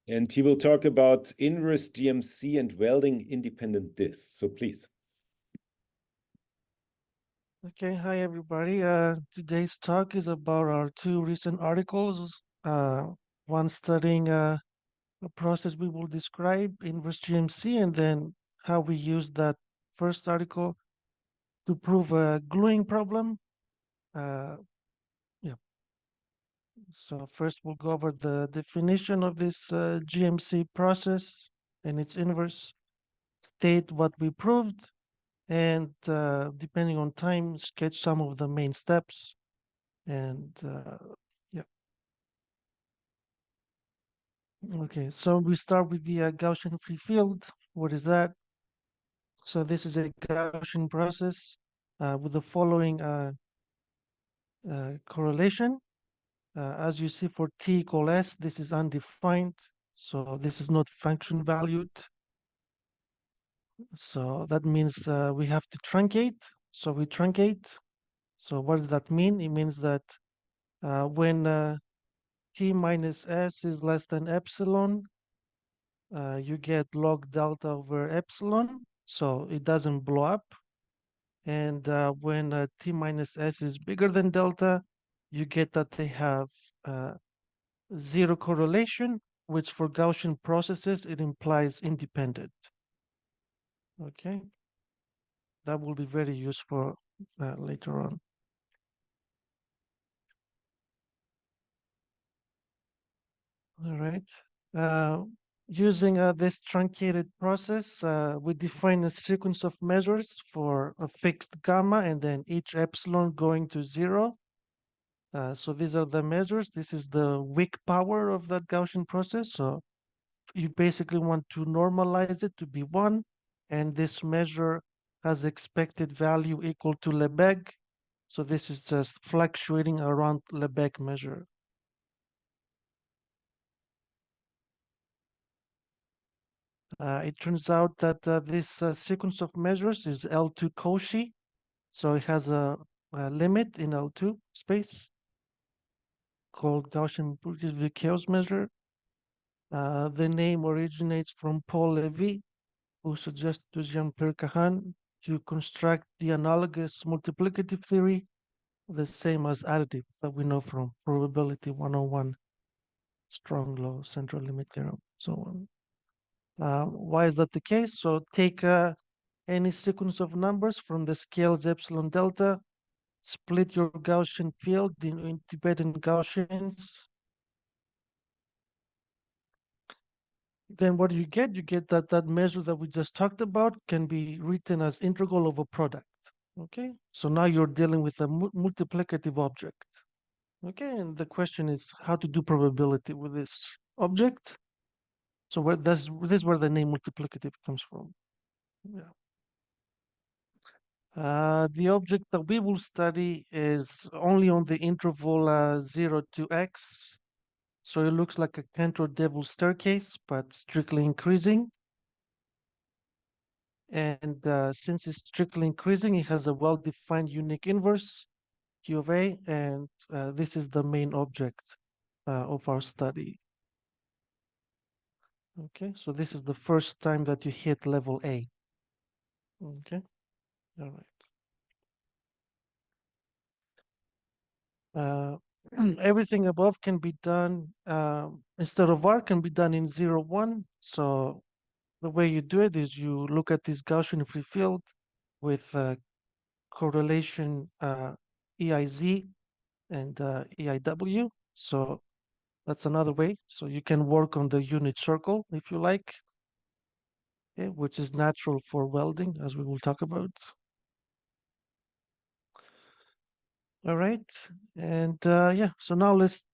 And he will talk about inverse DMC and welding independent discs. So please. Okay, hi everybody. Today's talk is about our two recent articles. One studying a process we will describe, inverse GMC, and then how we use that first article to prove a gluing problem. Yeah. So first we'll go over the definition of this GMC process and its inverse, state what we proved, and depending on time, sketch some of the main steps. And yeah. Okay, so we start with the Gaussian free field. What is that? So this is a Gaussian process with the following correlation. As you see for t equal s, this is undefined. So this is not function valued. So that means we have to truncate. So we truncate. So what does that mean? It means that when t minus s is less than epsilon, you get log delta over epsilon, so it doesn't blow up. And when t minus s is bigger than delta, you get that they have zero correlation, which for Gaussian processes, it implies independent. Okay, that will be very useful later on. All right. Using this truncated process, we define a sequence of measures for a fixed gamma and then each epsilon going to zero. So these are the measures. This is the weak power of that Gaussian process. So you basically want to normalize it to be 1, and this measure has expected value equal to Lebesgue. So this is just fluctuating around Lebesgue measure. It turns out that this sequence of measures is L2 Cauchy, so it has a limit in L2 space called Gaussian multiplicative chaos measure. The name originates from Paul Levy, who suggested to Jean-Pierre Cahan to construct the analogous multiplicative theory, the same as additive that we know from probability 101, strong law, central limit theorem, so on. Why is that the case? So take any sequence of numbers from the scales epsilon delta, split your Gaussian field in independent Gaussians. Then what do you get? You get that that measure that we just talked about can be written as integral of a product. Okay, so now you're dealing with a multiplicative object. Okay, and the question is how to do probability with this object. So where this is where the name multiplicative comes from. Yeah. The object that we will study is only on the interval 0 to x. So it looks like a Cantor-Devil staircase, but strictly increasing. And since it's strictly increasing, it has a well-defined unique inverse, Q of A, and this is the main object of our study. Okay, so this is the first time that you hit level A. Okay, all right. Everything above can be done instead of R can be done in 0, 1. So the way you do it is you look at this Gaussian free field with correlation EIZ and EIW. So that's another way. So you can work on the unit circle if you like, okay, which is natural for welding, as we will talk about. All right. And yeah, so now let's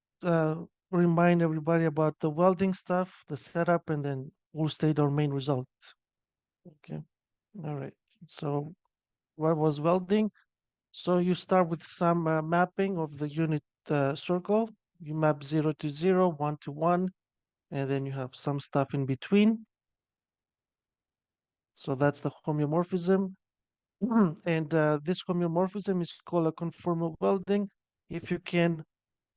remind everybody about the welding stuff, the setup, and then we'll state our main result. Okay. All right. So what was welding? So you start with some mapping of the unit circle. You map 0 to 0, 1 to 1, and then you have some stuff in between. So that's the homeomorphism. And this homeomorphism is called a conformal welding. If you can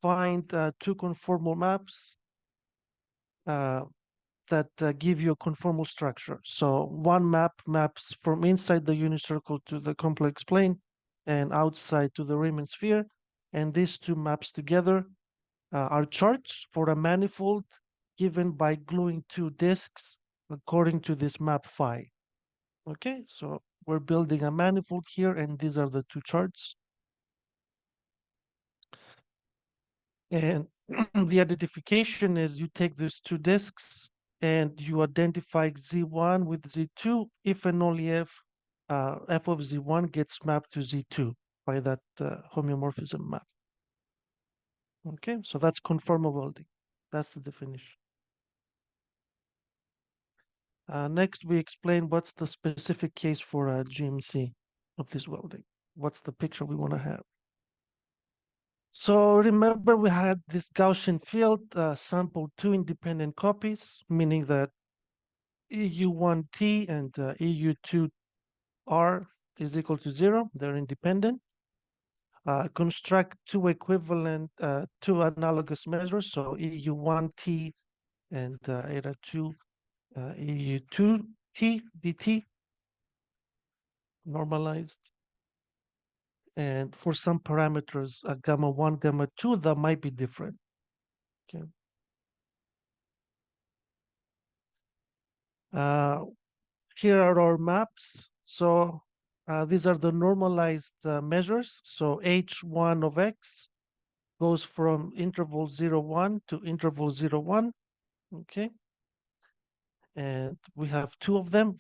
find two conformal maps, that give you a conformal structure. So one map maps from inside the unicircle to the complex plane and outside to the Riemann sphere. And these two maps together are charts for a manifold given by gluing two disks according to this map phi. Okay, so we're building a manifold here, and these are the two charts. And the identification is you take these two disks and you identify Z1 with Z2 if and only if f of Z1 gets mapped to Z2 by that homeomorphism map. Okay, so that's conformal welding. That's the definition. Next, we explain what's the specific case for a GMC of this welding. What's the picture we want to have? So remember, we had this Gaussian field sample two independent copies, meaning that EU1T and EU2R is equal to 0. They're independent. Construct two equivalent, two analogous measures. So EU1T and eta2 EU2T dt normalized. And for some parameters, gamma 1, gamma 2, that might be different. Okay. Here are our maps. So these are the normalized measures. So h1 of x goes from interval 0, 1 to interval 0, 1. Okay. And we have two of them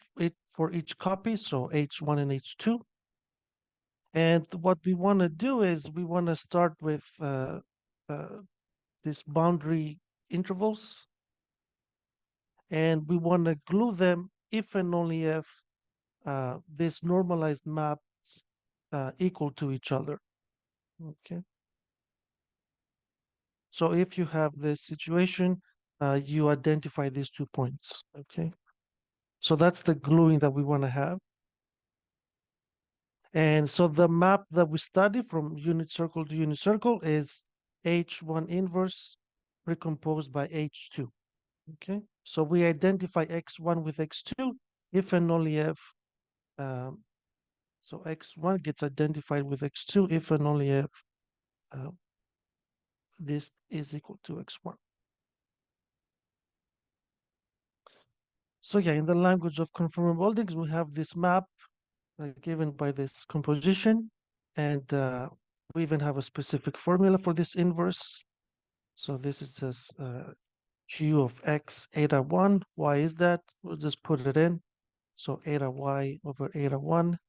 for each copy, so h1 and h2. And what we want to do is we want to start with these boundary intervals, and we want to glue them if and only if this normalized maps equal to each other. Okay. So if you have this situation, you identify these 2 points. Okay. So that's the gluing that we want to have. And so the map that we study from unit circle to unit circle is H1 inverse recomposed by H2. Okay. So we identify X1 with X2 if and only if so X1 gets identified with X2 if and only if this is equal to X1. So yeah, in the language of conformal weldings, we have this map given by this composition, and we even have a specific formula for this inverse. So this is just Q of X eta 1. Why is that? We'll just put it in. So eta Y over eta 1,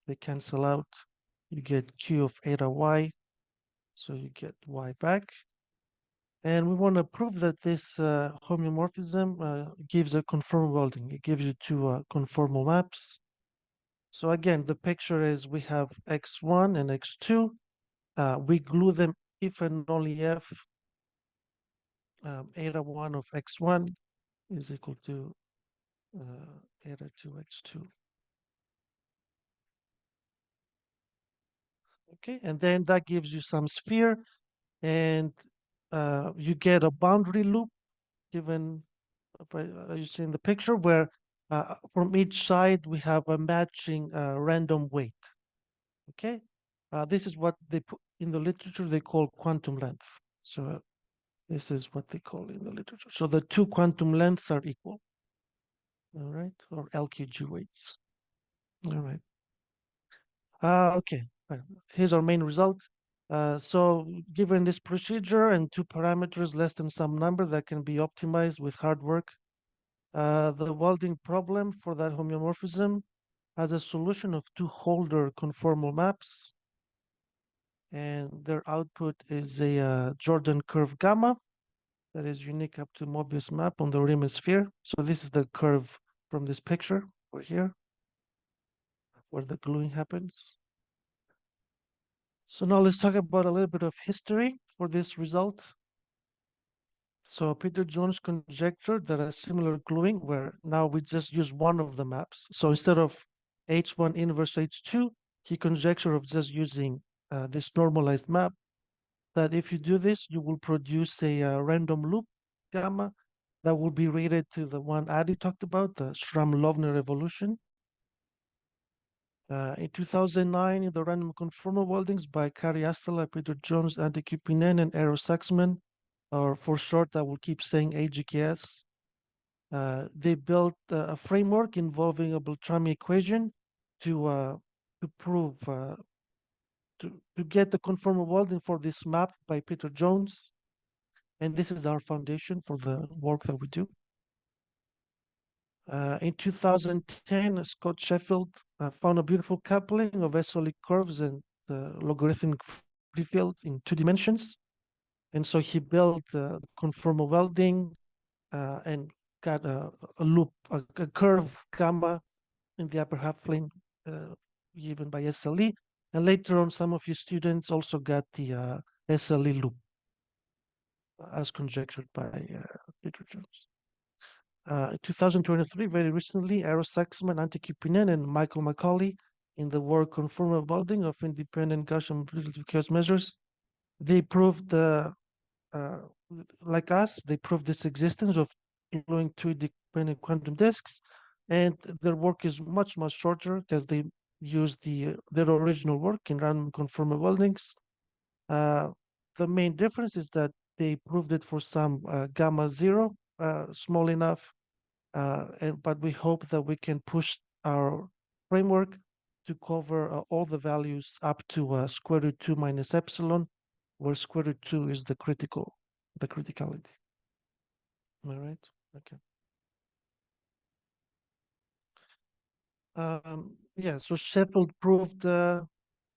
they cancel out. You get Q of eta Y, so you get Y back. And we want to prove that this homeomorphism gives a conformal welding. It gives you two conformal maps. So again, the picture is we have X1 and X2. We glue them if and only if eta 1 of X1 is equal to eta 2 X2. Okay, and then that gives you some sphere, and you get a boundary loop given by you see in the picture where from each side we have a matching random weight. Okay, this is what they put in the literature, they call quantum length. So this is what they call in the literature. So the two quantum lengths are equal. All right, or LQG weights. All right. Okay, here's our main result. So given this procedure and two parameters less than some number that can be optimized with hard work, the welding problem for that homeomorphism has a solution of two Holder conformal maps, and their output is a Jordan curve gamma that is unique up to Mobius map on the Riemann sphere. So this is the curve from this picture over here, where the gluing happens. So now let's talk about a little bit of history for this result. So Peter Jones conjectured that a similar gluing where now we just use one of the maps. So instead of H1 inverse H2, he conjectured of just using this normalized map, that if you do this, you will produce a random loop gamma that will be related to the one Adi talked about, the Schramm-Loeffner evolution. In 2009, the random conformal weldings by Kari Astela, Peter Jones, Antti Kipinen, and Eero Saxman, or for short, I will keep saying AGKS. They built a framework involving a Beltrami equation to prove to get the conformal welding for this map by Peter Jones, and this is our foundation for the work that we do. In 2010, Scott Sheffield found a beautiful coupling of SLE curves and logarithmic free fields in 2 dimensions. And so he built conformal welding and got a loop, a curve gamma in the upper half plane given by SLE. And later on, some of his students also got the SLE loop as conjectured by Peter Jones. 2023, very recently, Eero Saxman, Antti Kipinen, and Michael Macaulay in the work Conformal Welding of Independent Gaussian Multiplicative Measures, they proved, like us, they proved this existence of employing 2 independent quantum disks, and their work is much, much shorter because they use their original work in random conformal weldings. The main difference is that they proved it for some gamma 0, small enough, but we hope that we can push our framework to cover all the values up to square root 2 minus epsilon, where square root 2 is the criticality. Am I right? Okay. Yeah, so Sheffield proved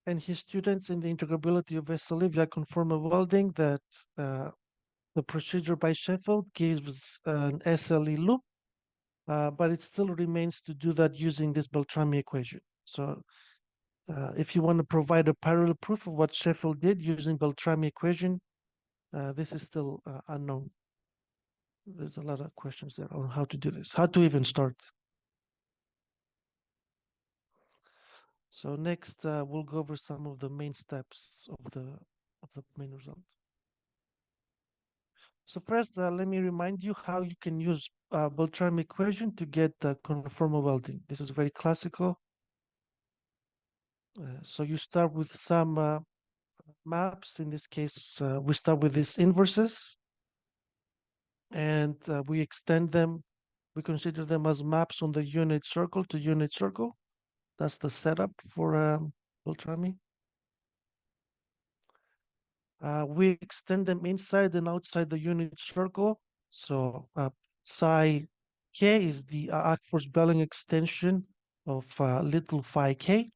and his students in the integrability of SLE via conformal welding that the procedure by Sheffield gives an SLE loop, but it still remains to do that using this Beltrami equation. So if you want to provide a parallel proof of what Sheffield did using Beltrami equation, this is still unknown. There's a lot of questions there on how to do this, how to even start. So next, we'll go over some of the main steps of the main result. So first, let me remind you how you can use Beltrami equation to get conformal welding. This is very classical. So you start with some maps. In this case, we start with these inverses, and we extend them. We consider them as maps on the unit circle to unit circle. That's the setup for Beltrami. We extend them inside and outside the unit circle. So psi k is the Akfors-Belling extension of little phi k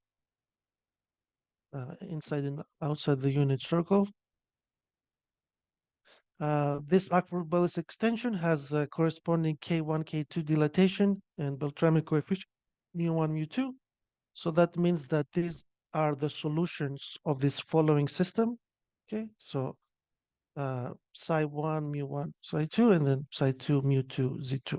inside and outside the unit circle. This Akfors-Belling extension has corresponding K1, K2 dilatation and Beltrami coefficient mu1, mu2. So that means that these are the solutions of this following system. Okay, so psi 1, mu 1, psi 2, and then psi 2, mu 2, z2.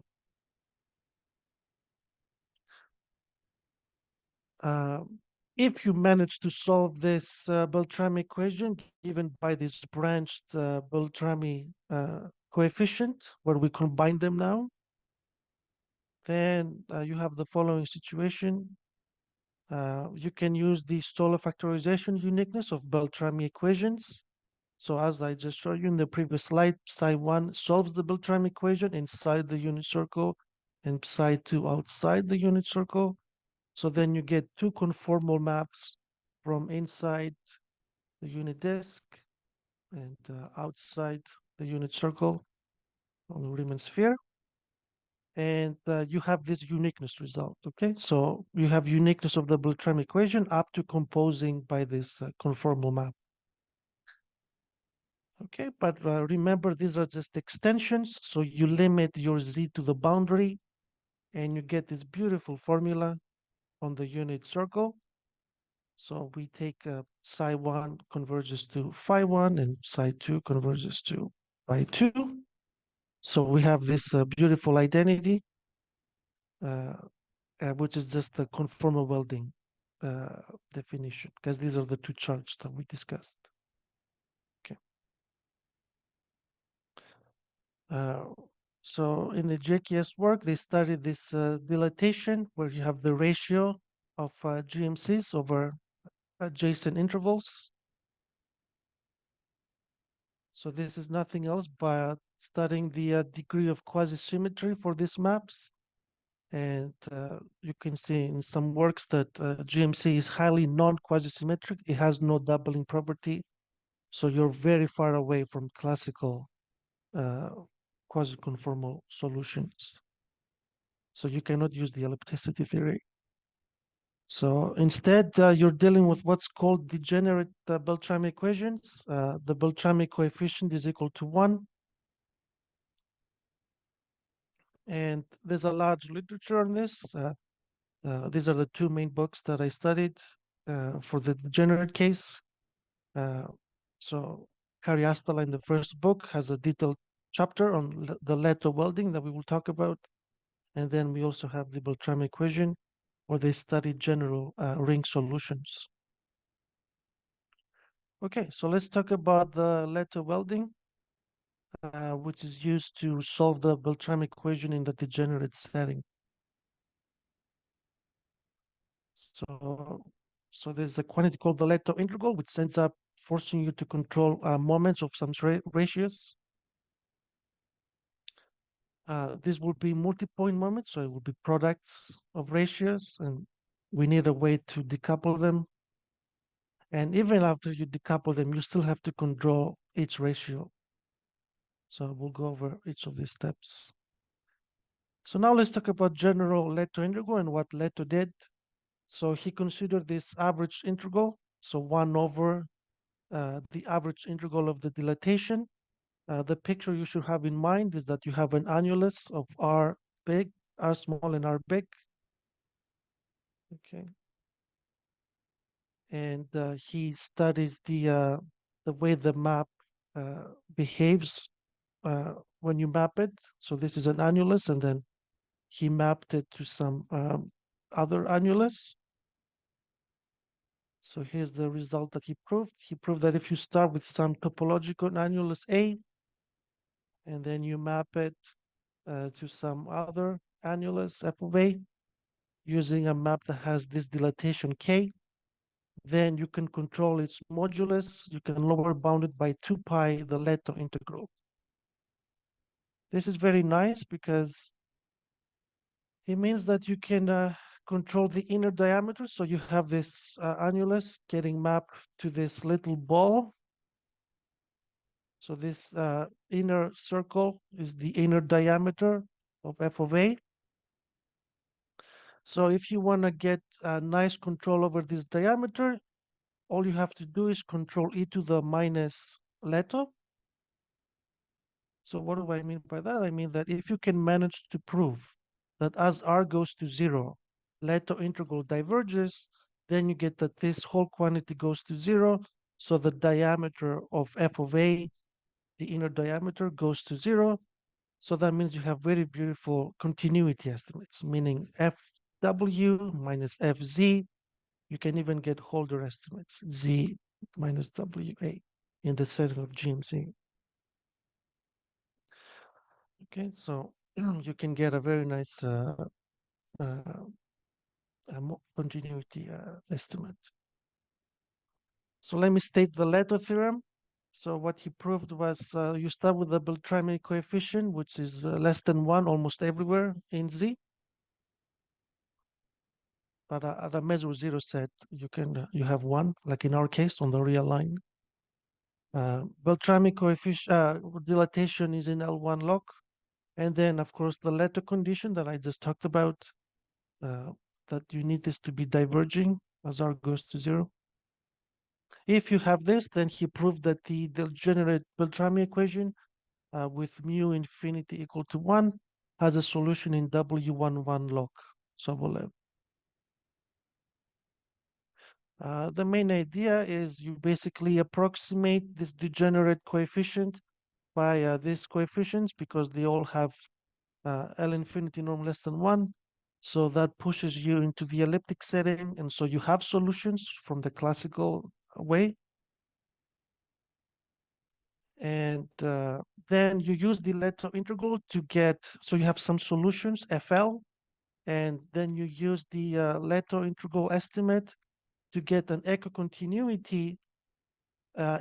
If you manage to solve this Beltrami equation given by this branched Beltrami coefficient, where we combine them now, then you have the following situation. You can use the Stoller factorization uniqueness of Beltrami equations. So as I just showed you in the previous slide, psi 1 solves the Beltrami equation inside the unit circle and psi 2 outside the unit circle. So then you get 2 conformal maps from inside the unit disk and outside the unit circle on the Riemann sphere. And you have this uniqueness result, okay? So you have uniqueness of the Beltrami equation up to composing by this conformal map. Okay, but remember, these are just extensions. So you limit your z to the boundary and you get this beautiful formula on the unit circle. So we take psi 1 converges to phi 1 and psi 2 converges to phi 2. So we have this beautiful identity, which is just the conformal welding definition, because these are the 2 charts that we discussed. Okay. So in the JKS work, they studied this dilatation where you have the ratio of GMCs over adjacent intervals. So this is nothing else but studying the degree of quasi-symmetry for these maps. And you can see in some works that GMC is highly non-quasi-symmetric. It has no doubling property. So you're very far away from classical uh, quasi-conformal solutions. So you cannot use the ellipticity theory. So instead, you're dealing with what's called degenerate Beltrami equations. The Beltrami coefficient is equal to 1. And there's a large literature on this. These are the two main books that I studied for the degenerate case. So Kari Astala in the first book has a detailed chapter on the Lehto welding that we will talk about. And then we also have the Beltrami equation where they study general ring solutions. Okay, so let's talk about the Lehto welding, which is used to solve the Beltrami equation in the degenerate setting. So there's a quantity called the Lehto integral, which ends up forcing you to control moments of some ratios. This will be multi-point moments, so it will be products of ratios, and we need a way to decouple them. And even after you decouple them, you still have to control each ratio. So we'll go over each of these steps. So now let's talk about general Lehto integral and what Lehto did. So he considered this average integral, so 1 over the average integral of the dilatation. The picture you should have in mind is that you have an annulus of R big, R small, and R big. Okay. And he studies the way the map behaves when you map it. So this is an annulus, and then he mapped it to some other annulus. So here's the result that he proved. He proved that if you start with some topological annulus A, and then you map it to some other annulus f of A, using a map that has this dilatation K, then you can control its modulus. You can lower bound it by 2 pi the Lehto integral. This is very nice because it means that you can control the inner diameter. So you have this annulus getting mapped to this little ball. So this inner circle is the inner diameter of f of A. So if you want to get a nice control over this diameter, all you have to do is control e to the minus Lehto. So what do I mean by that? I mean that if you can manage to prove that as r goes to 0, Lehto integral diverges, then you get that this whole quantity goes to 0. So the diameter of f of A, the inner diameter, goes to 0. So that means you have very beautiful continuity estimates, meaning fw minus fz. You can even get Holder estimates, z minus wa, in the setting of GMC. Okay, so you can get a very nice continuity estimate. So let me state the Lehto theorem. So what he proved was you start with the Beltrami coefficient, which is less than 1 almost everywhere in Z. But at a measure 0 set, you have 1, like in our case on the real line. Beltrami coefficient dilatation is in L1 log. And then, of course, the Lehto condition that I just talked about, that you need this to be diverging as R goes to 0. If you have this, then he proved that the degenerate Beltrami equation with mu infinity equal to 1 has a solution in W11 log Sobolev. The main idea is you basically approximate this degenerate coefficient by these coefficients because they all have L infinity norm less than 1. So that pushes you into the elliptic setting. And so you have solutions from the classical way. And then you use the Lehto integral to get, so you have some solutions, FL, and then you use the Lehto integral estimate to get an eco-continuity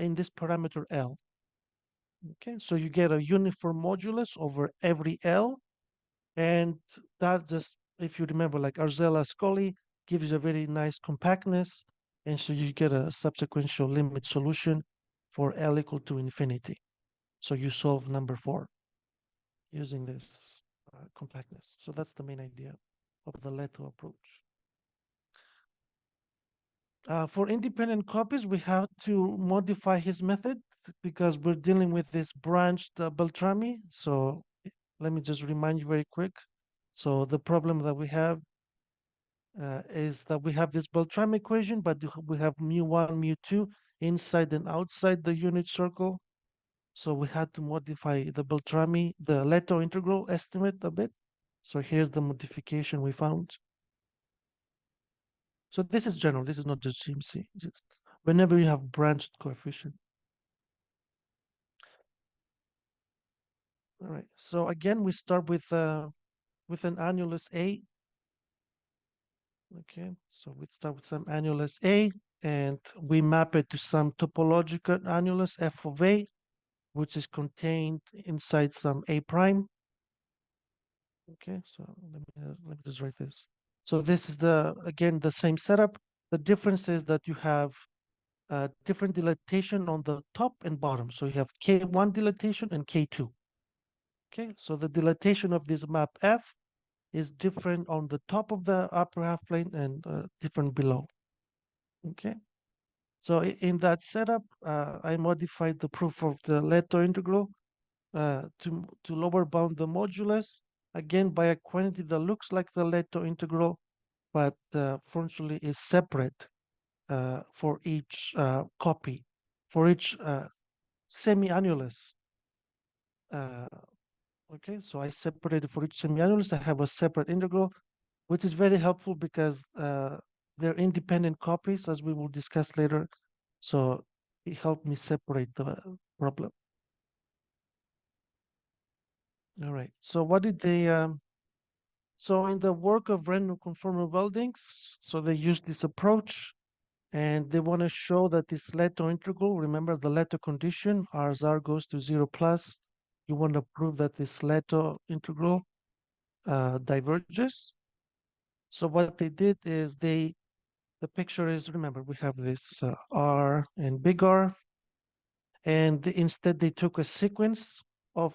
in this parameter L. Okay, so you get a uniform modulus over every L, and that just, if you remember, like Arzela-Scully gives you a very nice compactness, and so you get a subsequential limit solution for L equal to infinity. So you solve number 4 using this compactness. So that's the main idea of the Lehto approach. For independent copies, we have to modify his method because we're dealing with this branched Beltrami. So let me just remind you very quick. So the problem that we have is that we have this Beltrami equation, but we have mu1, mu2 inside and outside the unit circle. So we had to modify the Beltrami, the Lehto integral estimate a bit. So here's the modification we found. So this is general, this is not just GMC, just whenever you have branched coefficient. All right, so again, we start with an annulus A. Okay, so we start with some annulus A, and we map it to some topological annulus F of A, which is contained inside some A prime. Okay, so let me just write this. So this is again the same setup. The difference is that you have different dilatation on the top and bottom. So you have K1 dilatation and K2. Okay, so the dilatation of this map F is different on the top of the upper half plane and different below. Okay, so in that setup, I modified the proof of the Lehto integral to lower bound the modulus, again by a quantity that looks like the Lehto integral, but functionally is separate for each copy, for each semi-annulus. Okay, so I separated for each semi-annulus. I have a separate integral, which is very helpful because they're independent copies, as we will discuss later. So it helped me separate the problem. All right. So what did they? So in the work of random conformal weldings, so they used this approach, and they want to show that this Lehto integral. Remember the Lehto condition: r goes to 0 plus. You want to prove that this Lehto integral diverges. So what they did is the picture is, remember, we have this R and big R, and instead they took a sequence of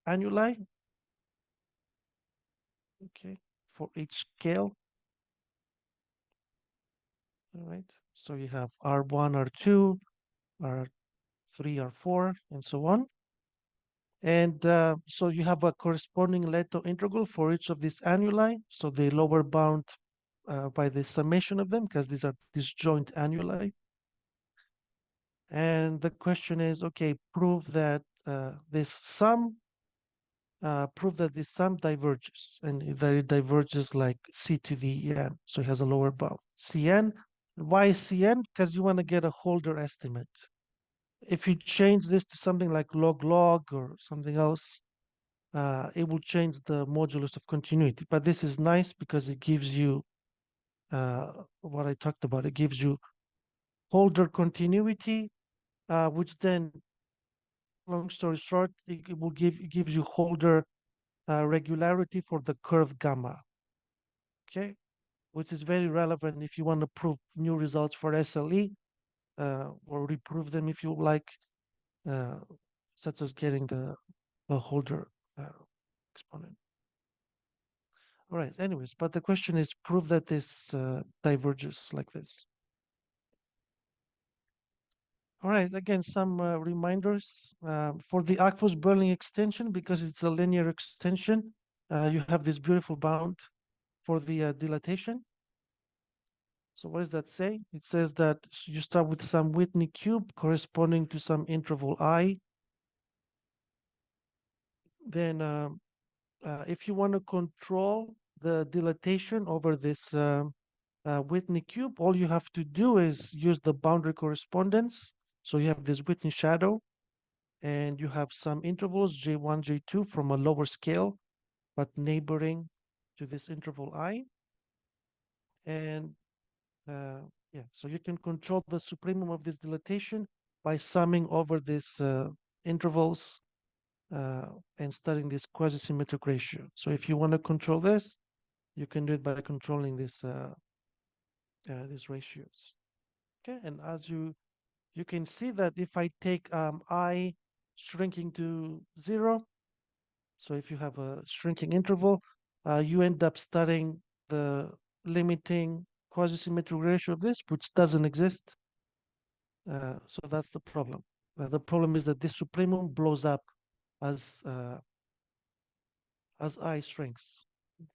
annuli, okay, for each scale. All right, so you have R1, R2, R3, R4, and so on. And so you have a corresponding Lehto integral for each of these annuli. So the lower bound by the summation of them, because these are disjoint annuli. And the question is, okay, prove that this sum diverges, and that it diverges like C to the n. So it has a lower bound. Cn. Why Cn? Because you want to get a Holder estimate. If you change this to something like log or something else, it will change the modulus of continuity. But this is nice because it gives you what I talked about. It gives you Holder continuity, which then, long story short, it will gives you Holder regularity for the curve gamma. Okay, which is very relevant if you want to prove new results for SLE, or reprove them if you like, such as getting the Holder exponent. All right, anyways, but the question is prove that this diverges like this. All right, again, some reminders. For the Akfos-Berling extension, because it's a linear extension, you have this beautiful bound for the dilatation. So what does that say? It says that you start with some Whitney cube corresponding to some interval I. Then if you want to control the dilatation over this Whitney cube, all you have to do is use the boundary correspondence. So you have this Whitney shadow, and you have some intervals, J1, J2, from a lower scale, but neighboring to this interval I. And yeah, so you can control the supremum of this dilatation by summing over these intervals and studying this quasi-symmetric ratio. So if you want to control this, you can do it by controlling these ratios. Okay, and as you can see that if I take I shrinking to 0, so if you have a shrinking interval, you end up studying the limiting quasi-symmetric ratio of this, which doesn't exist. So that's the problem. The problem is that this supremum blows up as I shrinks.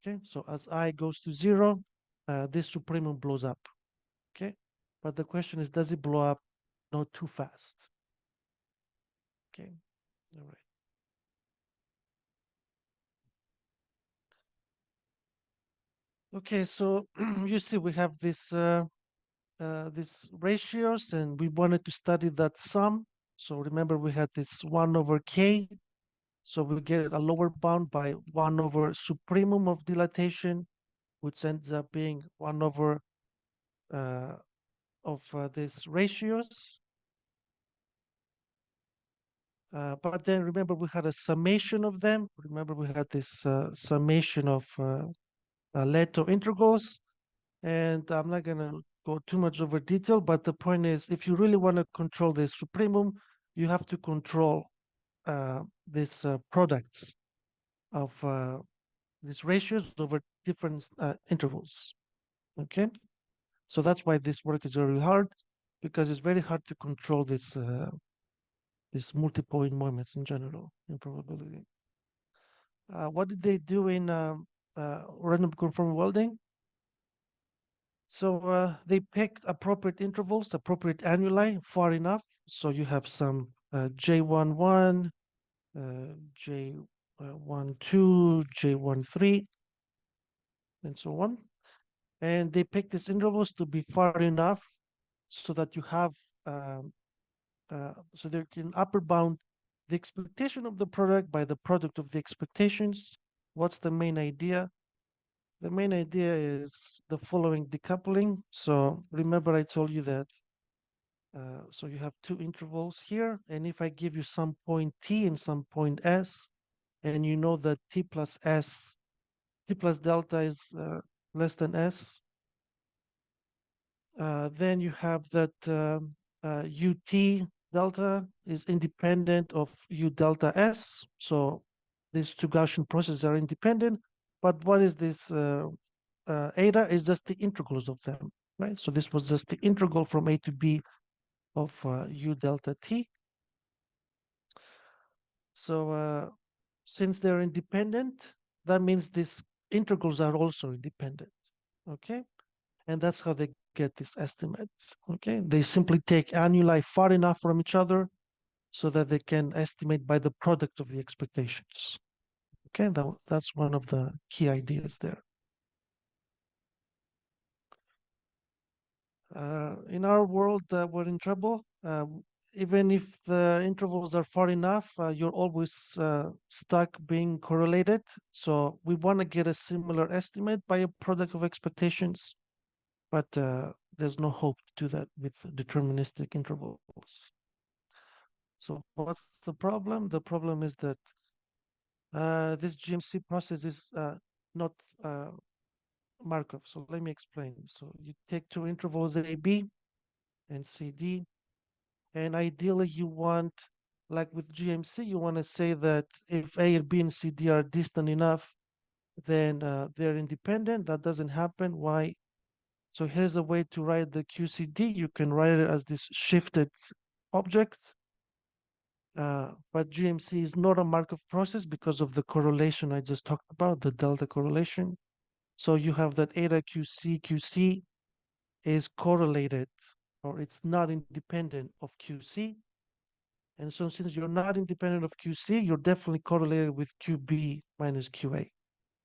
Okay, so as I goes to 0, this supremum blows up. Okay, but the question is, does it blow up not too fast? Okay, all right. Okay, so you see we have this these ratios, and we wanted to study that sum. So remember we had this 1 over k. So we get a lower bound by 1 over supremum of dilatation, which ends up being 1 over of these ratios. But then remember we had a summation of them. Remember we had this summation of Lehto integrals. And I'm not going to go too much over detail, but the point is, if you really want to control the supremum, you have to control these products of these ratios over different intervals. Okay, so that's why this work is very hard, because it's very hard to control these multi-point moments in general in probability. What did they do in random conformal welding? So they picked appropriate intervals, appropriate annuli far enough. So you have some J11, J12, J13, and so on. And they picked these intervals to be far enough so that you have, so they can upper bound the expectation of the product by the product of the expectations. What's the main idea? The main idea is the following decoupling. So remember I told you that so you have two intervals here, and if I give you some point t and some point s, and you know that t plus delta is less than s, then you have that ut delta is independent of u delta s. So these two Gaussian processes are independent, but what is this eta is just the integrals of them, right? So this was just the integral from a to b of u delta t. So since they're independent, that means these integrals are also independent, okay? And that's how they get this estimate, okay? They simply take annuli far enough from each other so that they can estimate by the product of the expectations, okay? That's one of the key ideas there. In our world, we're in trouble. Even if the intervals are far enough, you're always stuck being correlated. So we want to get a similar estimate by a product of expectations, but there's no hope to do that with deterministic intervals. So what's the problem? The problem is that this GMC process is not Markov. So let me explain. So you take two intervals AB and CD, and ideally you want, like with GMC, you want to say that if A and B and CD are distant enough, then they're independent. That doesn't happen. Why? So here's a way to write the QCD. You can write it as this shifted object. But GMC is not a Markov process because of the correlation I just talked about, the delta correlation. So you have that eta QC is correlated, or it's not independent of QC. And so since you're not independent of QC, you're definitely correlated with QB minus QA,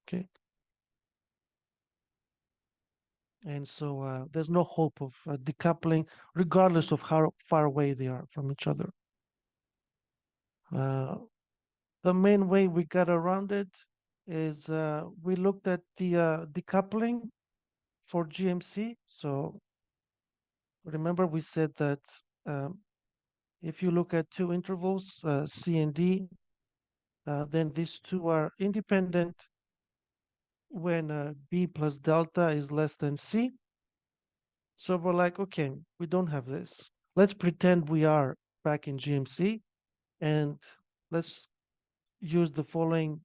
okay? And so there's no hope of decoupling, regardless of how far away they are from each other. Uh, the main way we got around it is we looked at the decoupling for GMC. So remember we said that um, if you look at two intervals, C and D, then these two are independent when B plus delta is less than C. So we're like, okay, we don't have this. Let's pretend we are back in GMC and let's use the following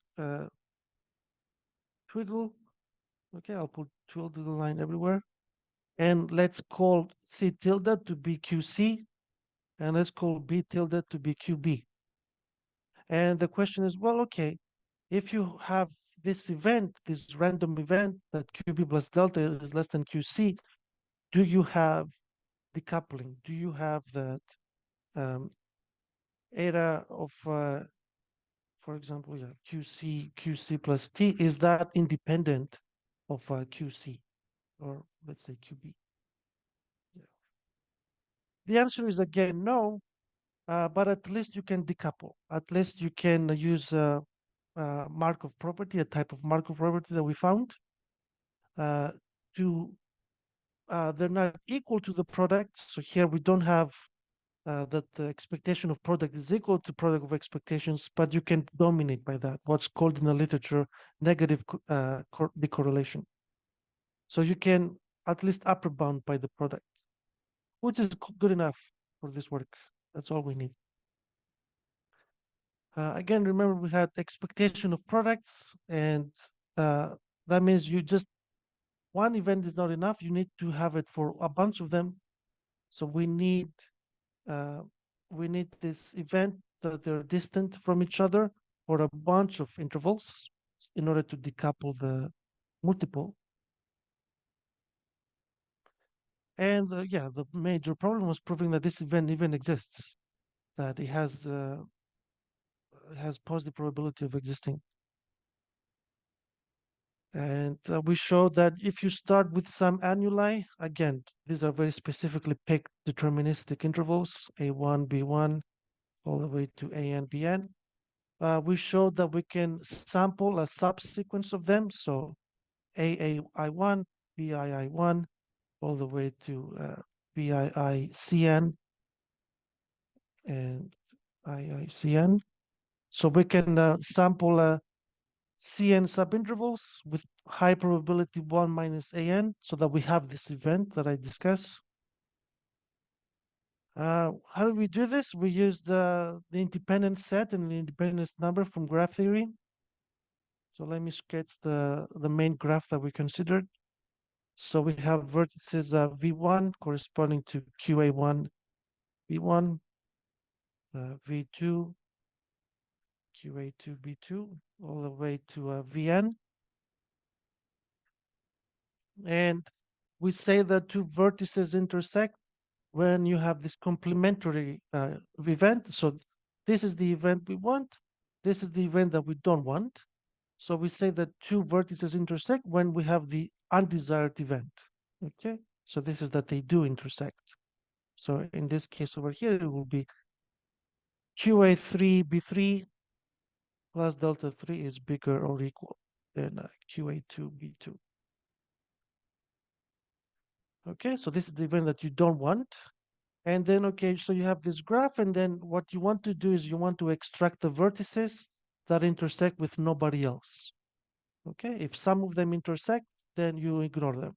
twiggle. Okay, I'll put twiggle line everywhere. And let's call C tilde to be QC, and let's call B tilde to be QB. And the question is, well, okay, if you have this event, this random event that QB plus delta is less than QC, do you have decoupling? Do you have that era of, for example, yeah, QC plus T, is that independent of QC, or let's say QB? Yeah. The answer is again no, but at least you can decouple. At least you can use Markov property, a type of Markov property that we found, uh, to they're not equal to the product. So here we don't have that the expectation of product is equal to product of expectations, but you can dominate by that, what's called in the literature negative decorrelation. So you can at least upper bound by the product, which is good enough for this work. That's all we need. Again, remember we had expectation of products, and that means you just one event is not enough. You need to have it for a bunch of them. So uh, we need this event that they're distant from each other for a bunch of intervals in order to decouple the multiple. And yeah, the major problem was proving that this event even exists, that it has positive probability of existing. And we showed that if you start with some annuli, again, these are very specifically picked deterministic intervals, A1, B1, all the way to AN, BN. We showed that we can sample a subsequence of them, so AAI1, BII1, all the way to BIICN and IICN. So we can sample CN subintervals with high probability 1 minus AN so that we have this event that I discussed. How do we do this? We use the independent set and the independence number from graph theory. So let me sketch the main graph that we considered. So we have vertices V1 corresponding to QA1, V1, V2, QA2, B2, all the way to VN. And we say that two vertices intersect when you have this complementary event. So this is the event we want. This is the event that we don't want. So we say that two vertices intersect when we have the undesired event. Okay, so this is that they do intersect. So in this case over here, it will be QA3 B3 plus delta 3 is bigger or equal than QA2 B2. Okay, so this is the event that you don't want. And then, okay, so you have this graph, and then what you want to do is you want to extract the vertices that intersect with nobody else. Okay, if some of them intersect, then you ignore them.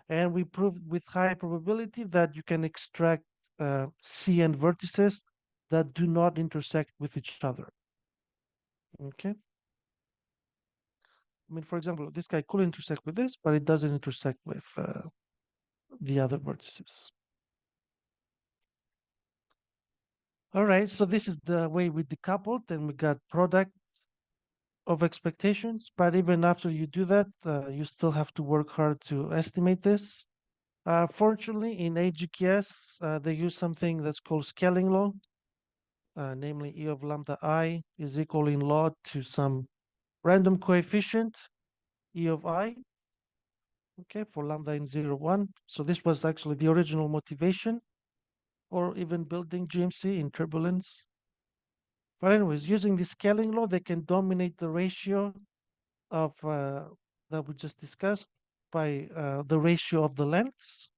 And we proved with high probability that you can extract CN vertices that do not intersect with each other. Okay. I mean, for example, this guy could intersect with this, but it doesn't intersect with the other vertices. All right, so this is the way we decoupled, and we got product of expectations. But even after you do that, you still have to work hard to estimate this. Fortunately, in AGKS, they use something that's called scaling law, namely E of lambda I is equal in law to some random coefficient, E of I, okay, for lambda in 0, 1. So this was actually the original motivation, or even building GMC in turbulence. But anyways, using the scaling law, they can dominate the ratio of that we just discussed by the ratio of the lengths.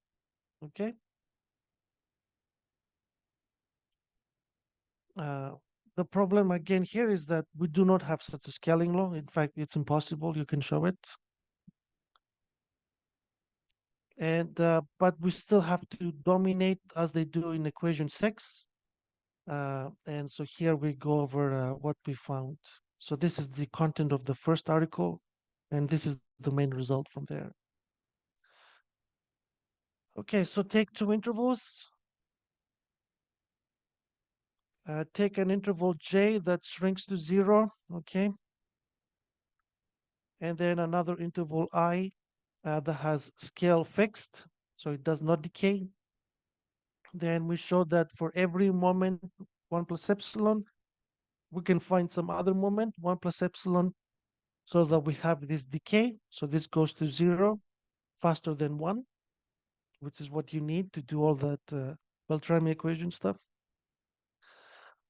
Okay. Uh, the problem again here is that we do not have such a scaling law. In fact, it's impossible. You can show it. And but we still have to dominate as they do in equation 6. And so here we go over what we found. So this is the content of the first article, and this is the main result from there. Okay, so take two intervals. Take an interval j that shrinks to 0, okay? And then another interval I that has scale fixed, so it does not decay. Then we show that for every moment 1 plus epsilon, we can find some other moment 1 plus epsilon, so that we have this decay. So this goes to 0 faster than 1, which is what you need to do all that Beltrami equation stuff.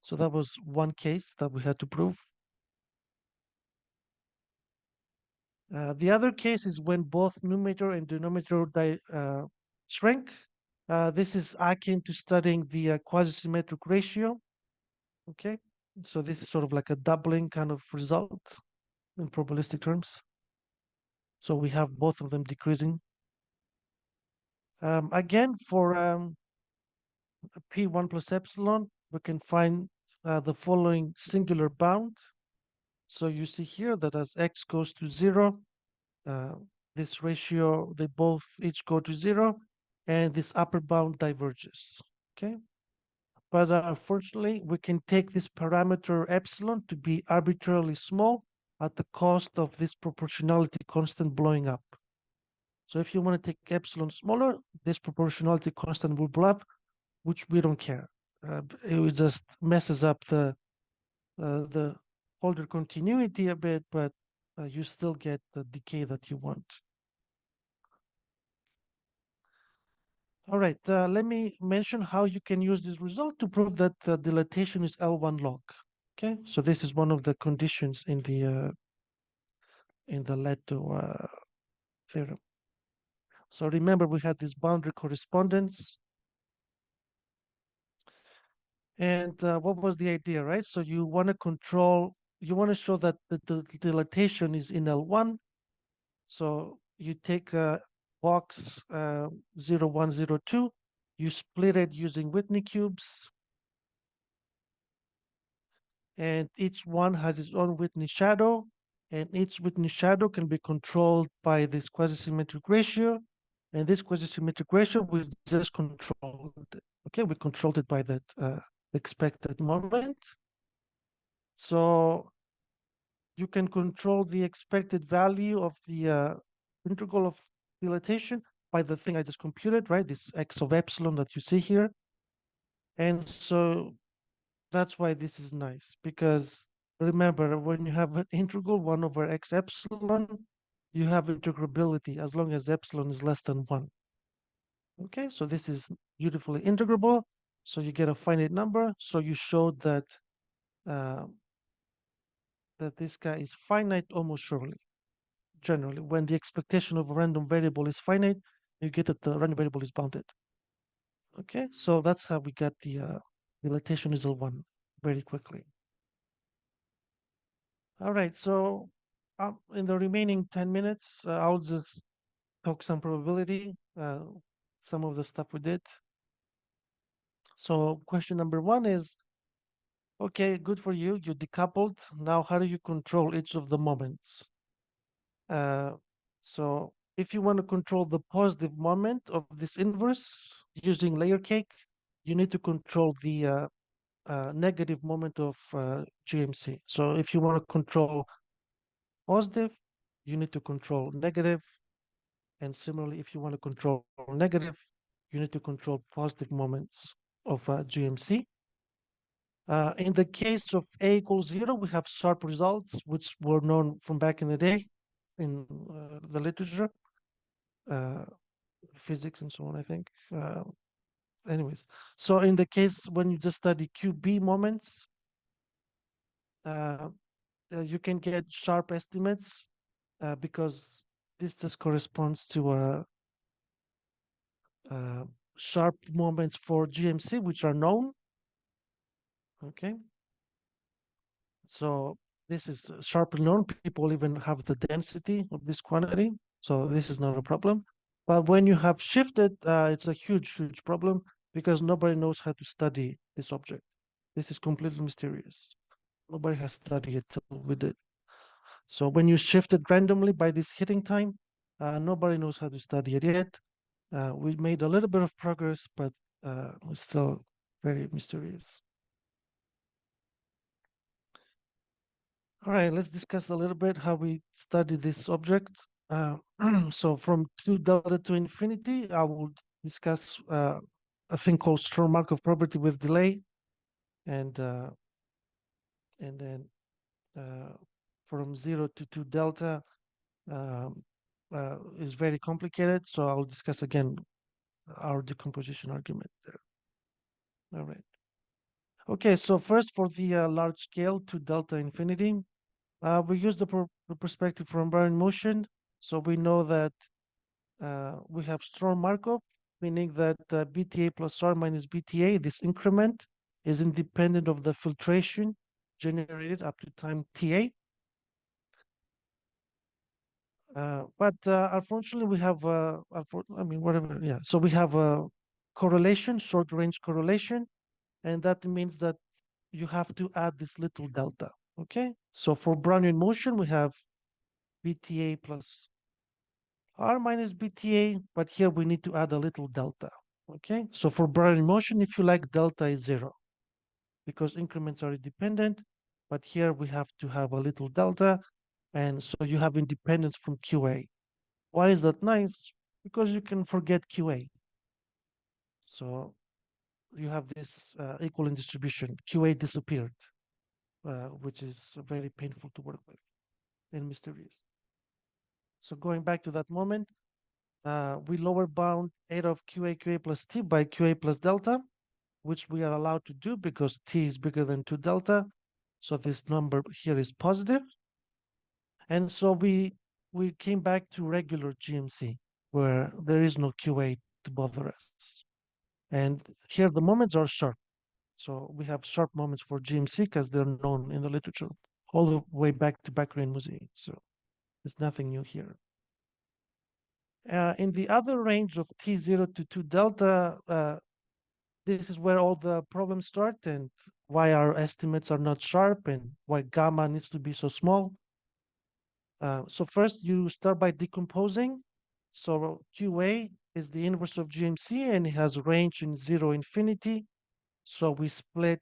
So that was one case that we had to prove. The other case is when both numerator and denominator shrink. This is akin to studying the quasi-symmetric ratio. Okay, so this is sort of like a doubling kind of result in probabilistic terms. So we have both of them decreasing. Again, for P1 plus epsilon, we can find the following singular bound. So you see here that as x goes to 0, this ratio, they both each go to 0, and this upper bound diverges. Okay. But unfortunately, we can take this parameter epsilon to be arbitrarily small at the cost of this proportionality constant blowing up. So if you want to take epsilon smaller, this proportionality constant will blow up, which we don't care. It just messes up the folder continuity a bit, but you still get the decay that you want. All right, let me mention how you can use this result to prove that the dilatation is L1 log. Okay, so this is one of the conditions in the Lehto theorem. So remember, we had this boundary correspondence. And what was the idea, right? So you want to control, you want to show that the dilatation is in L1. So you take a box 0, 1, 0, 2, you split it using Whitney cubes, and each one has its own Whitney shadow, and each Whitney shadow can be controlled by this quasi-symmetric ratio, and this quasi-symmetric ratio we just controlled it. Okay, we controlled it by that expected moment. So you can control the expected value of the integral of dilatation by the thing I just computed, right? This x of epsilon that you see here. And so that's why this is nice, because remember, when you have an integral 1 over x epsilon, you have integrability as long as epsilon is less than 1. Okay, so this is beautifully integrable. So you get a finite number. So you showed that that this guy is finite almost surely. Generally, when the expectation of a random variable is finite, you get that the random variable is bounded. Okay, so that's how we got the dilatation is L1 very quickly. All right, so in the remaining 10 minutes, I'll just talk some probability, some of the stuff we did. So question number 1 is, okay, good for you, you decoupled. Now, how do you control each of the moments? So if you want to control the positive moment of this inverse using layer cake, you need to control the negative moment of GMC. So if you want to control positive, you need to control negative. And similarly, if you want to control negative, you need to control positive moments of GMC. In the case of A equals 0, we have sharp results, which were known from back in the day in the literature, physics and so on, I think. Anyways, so in the case when you just study QB moments, you can get sharp estimates because this just corresponds to uh, sharp moments for GMC, which are known. Okay, so this is sharply known. People even have the density of this quantity, so this is not a problem. But when you have shifted, it's a huge problem because nobody knows how to study this object. This is completely mysterious. Nobody has studied it till we did. So when you shift it randomly by this hitting time, nobody knows how to study it yet. We made a little bit of progress, but it's still very mysterious. All right, let's discuss a little bit how we study this object. So from 2 delta to infinity, I will discuss a thing called strong Markov property with delay, and then from 0 to 2 delta um, is very complicated. So I'll discuss again our decomposition argument there. All right. Okay, so first for the large scale to delta infinity, we use the perspective from Barron motion. So we know that we have strong Markov, meaning that BTA plus R minus BTA, this increment, is independent of the filtration generated up to time TA. But unfortunately, we have, I mean, whatever, yeah. So we have a correlation, short range correlation, and that means that you have to add this little delta. Okay, so for Brownian motion, we have BTA plus R minus BTA, but here we need to add a little delta. Okay, so for Brownian motion, if you like, delta is 0 because increments are independent, but here we have to have a little delta, and so you have independence from QA. Why is that nice? Because you can forget QA. So you have this equivalent distribution. QA disappeared, which is very painful to work with and mysterious. So going back to that moment, we lower bound 8 of QA plus T by QA plus delta, which we are allowed to do because T is bigger than 2 delta. So this number here is positive. And so we came back to regular GMC, where there is no QA to bother us. And here the moments are sharp. So we have sharp moments for GMC because they're known in the literature all the way back to Bakri Museum. So there's nothing new here. In the other range of T0 to 2 delta, this is where all the problems start and why our estimates are not sharp and why gamma needs to be so small. So first you start by decomposing. So QA is the inverse of GMC and it has range in 0 infinity. So we split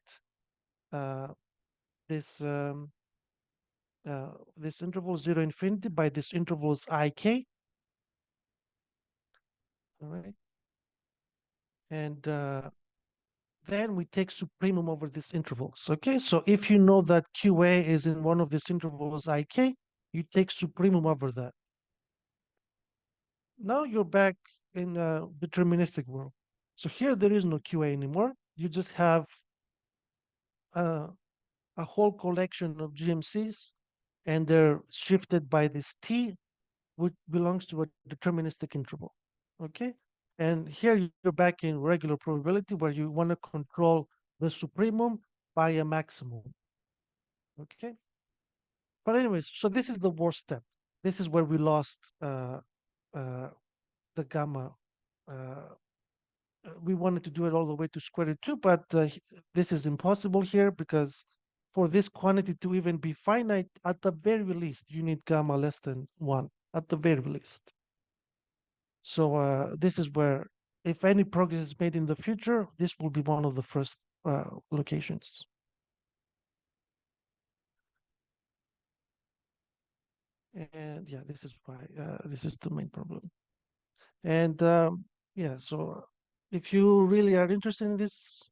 this this interval 0 infinity by this intervals IK. All right. And then we take supremum over these intervals. Okay, so if you know that QA is in one of these intervals IK, you take supremum over that. Now you're back in a deterministic world. So here there is no QA anymore. You just have a whole collection of GMCs and they're shifted by this T, which belongs to a deterministic interval. Okay, and here you're back in regular probability where you want to control the supremum by a maximum. Okay, but anyways, so this is the worst step. This is where we lost the gamma. We wanted to do it all the way to square root 2, but this is impossible here because for this quantity to even be finite, at the very least, you need gamma less than 1, at the very least. So this is where, if any progress is made in the future, this will be one of the first locations. And yeah, this is why this is the main problem. And yeah, so if you really are interested in this,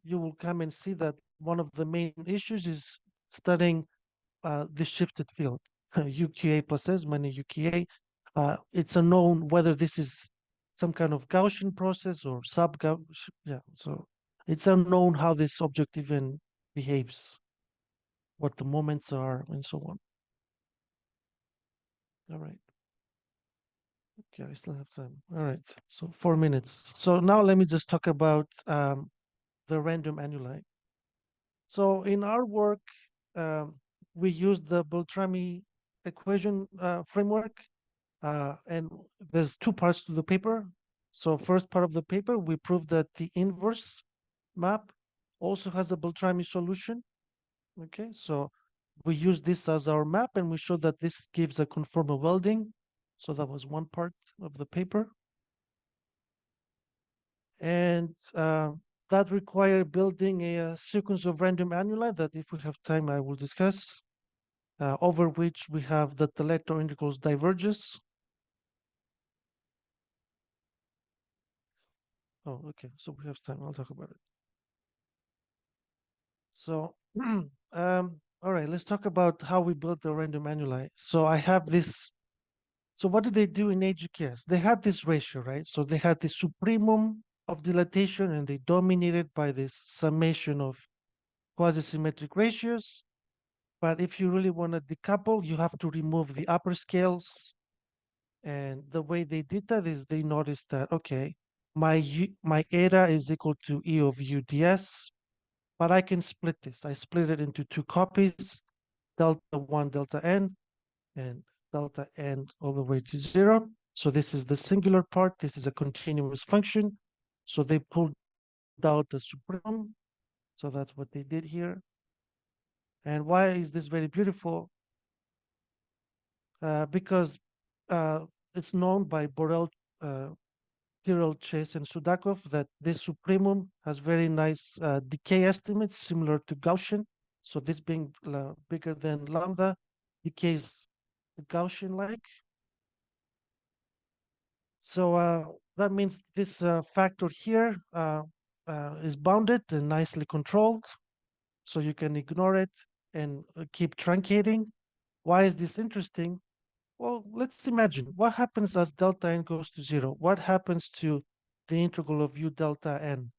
you will come and see that one of the main issues is studying the shifted field, UQA plus S minus UQA. It's unknown whether this is some kind of Gaussian process or sub-Gaussian. Yeah, so it's unknown how this object even behaves. what the moments are, and so on. All right. Okay, I still have time. All right, so 4 minutes. So now let me just talk about the random annuli. So in our work, um, we use the Beltrami equation framework, and there's two parts to the paper. So first part of the paper, we prove that the inverse map also has a Beltrami solution. Okay, so we use this as our map, and we show that this gives a conformal welding. So that was one part of the paper. And that required building a sequence of random annuli that, if we have time, I will discuss, over which we have that the Lehto integrals diverges. Oh, okay, so we have time. I'll talk about it. So, all right, let's talk about how we built the random annuli. So I have this. So what did they do in AGKS? They had this ratio, right? So they had the supremum of dilatation, and they dominated by this summation of quasi-symmetric ratios. But if you really want to decouple, you have to remove the upper scales. And the way they did that is they noticed that, okay, my eta is equal to E of U ds, but I can split this. I split it into two copies, delta 1, delta n, and delta n all the way to 0. So this is the singular part. This is a continuous function. So they pulled out the supremum. So that's what they did here. And why is this very beautiful? Because it's known by Borel, Tyrrell, Chase, and Sudakov that this supremum has very nice decay estimates similar to Gaussian. So this being bigger than lambda decays Gaussian-like. So that means this factor here is bounded and nicely controlled. So you can ignore it and keep truncating. Why is this interesting? Well, let's imagine what happens as delta n goes to 0. What happens to the integral of u delta n?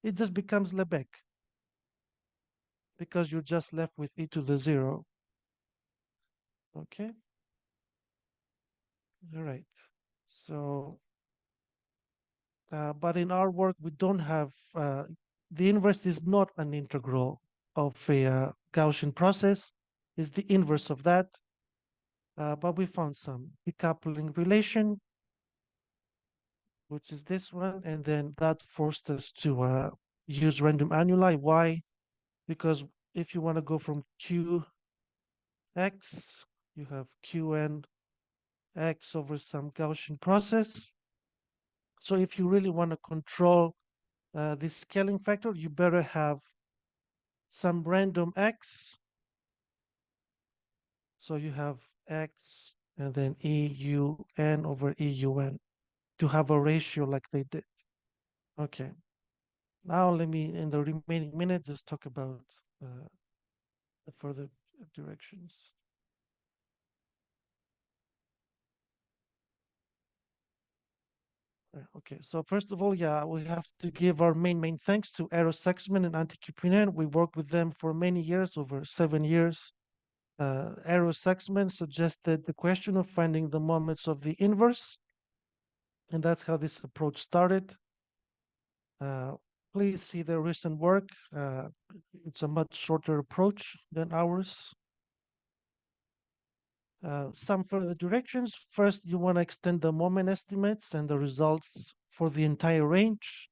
It just becomes Lebesgue because you're just left with e to the 0. Okay. All right. So, but in our work, we don't have, the inverse is not an integral of a Gaussian process. It's the inverse of that. But we found some decoupling relation, which is this one, and then that forced us to use random annuli. Why? Because if you want to go from qx, you have qn x over some Gaussian process. So if you really want to control this scaling factor, you better have some random x. So you have x and then EUN over EUN to have a ratio like they did. Okay. Now let me, in the remaining minute, just talk about the further directions. Okay, so first of all, yeah, we have to give our main thanks to Eero Saxman and Antti Kyprinen. We worked with them for many years, over 7 years. Eero Saxman suggested the question of finding the moments of the inverse, and that's how this approach started. Please see their recent work. It's a much shorter approach than ours. Some further directions. First, you want to extend the moment estimates and the results for the entire range.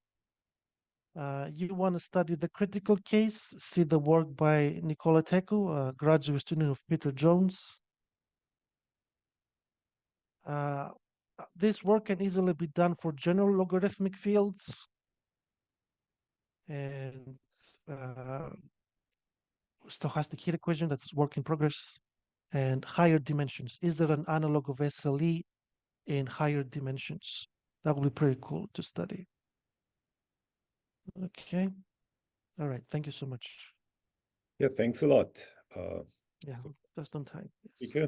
You want to study the critical case, see the work by Nicola Tecu, a graduate student of Peter Jones. This work can easily be done for general logarithmic fields and stochastic heat equation, that's work in progress, and higher dimensions. Is there an analog of SLE in higher dimensions? That would be pretty cool to study. Okay. All right. Thank you so much. Yeah, thanks a lot. Yeah, so just on time. Yes. speaker.